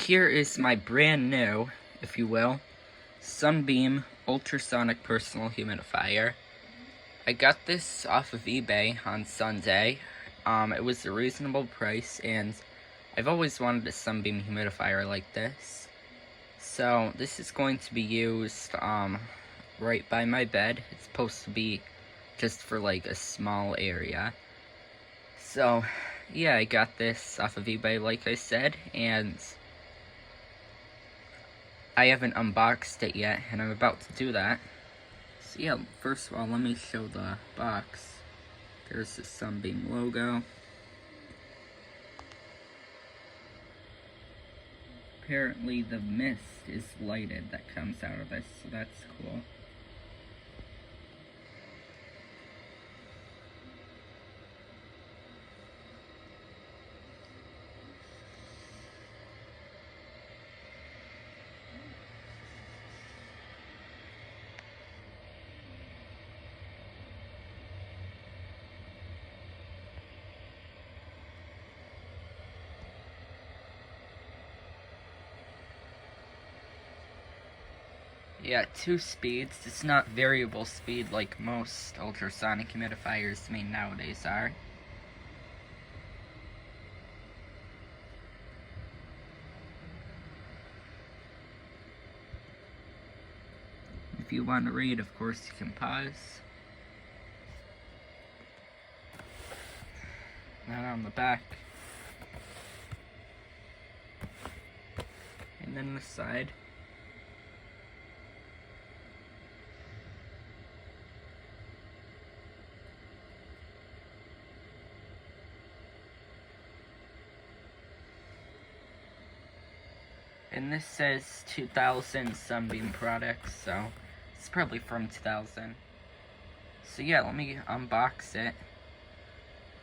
here is my brand new, if you will, Sunbeam Ultrasonic Personal Humidifier. I got this off of eBay on Sunday. It was a reasonable price, and I've always wanted a Sunbeam humidifier like this. So this is going to be used right by my bed. It's supposed to be just for like a small area. So yeah, I got this off of eBay like I said, and I haven't unboxed it yet, and I'm about to do that. So yeah, first of all, let me show the box. There's the Sunbeam logo. Apparently the mist is lighted that comes out of this, so that's cool. Yeah, 2 speeds. It's not variable speed like most ultrasonic humidifiers made nowadays are. If you want to read, of course, you can pause. Then on the back. And then the side. And this says 2000 Sunbeam products, so it's probably from 2000. So yeah, let me unbox it.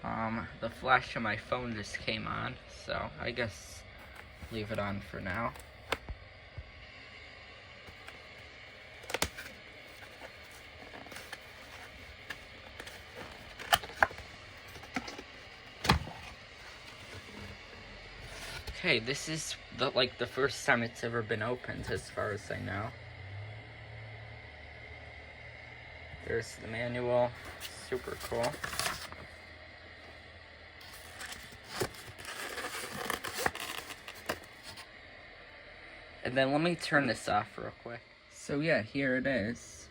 The flash on my phone just came on, so I guess leave it on for now. Okay, this is the first time it's ever been opened, as far as I know. There's the manual, super cool. And then let me turn this off real quick. So yeah, here it is.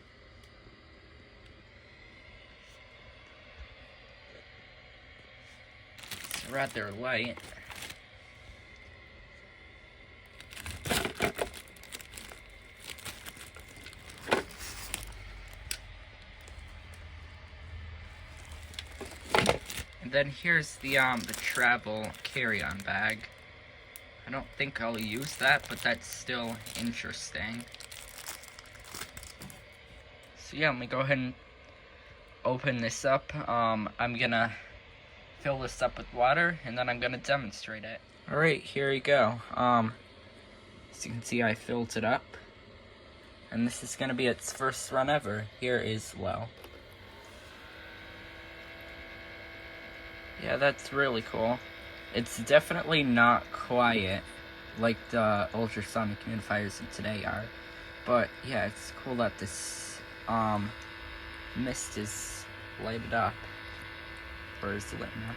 It's rather light. And then here's the travel carry-on bag. I don't think I'll use that, but that's still interesting. So yeah, let me go ahead and open this up. I'm gonna fill this up with water, and then I'm gonna demonstrate it. Alright, here you go. As you can see, I filled it up. And this is gonna be its first run ever. Here is low. Yeah, that's really cool. It's definitely not quiet like the ultrasonic humidifiers of today are. But yeah, it's cool that this mist is lighted up. Or is lit up.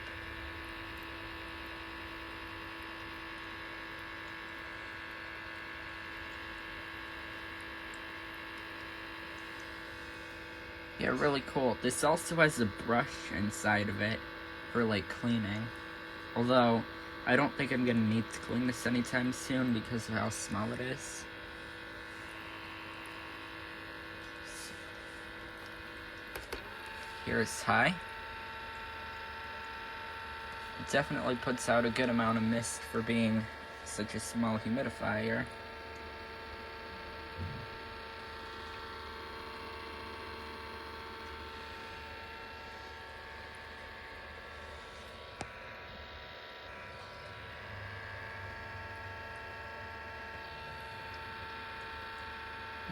Yeah, really cool. This also has a brush inside of it for like cleaning. Although, I don't think I'm gonna need to clean this anytime soon because of how small it is. Here's high. It definitely puts out a good amount of mist for being such a small humidifier.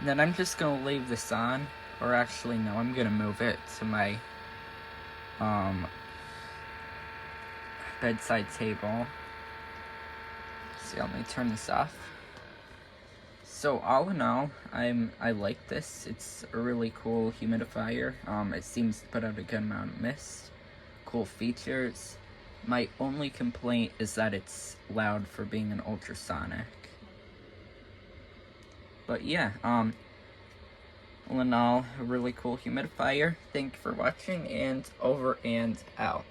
Then I'm just gonna leave this on, or actually no, I'm gonna move it to my bedside table See, let me turn this off. So all in all, I like this. It's a really cool humidifier. It seems to put out a good amount of mist. Cool features. My only complaint is that it's loud for being an ultrasonic. But yeah, all in all, a really cool humidifier. Thank you for watching, and over and out.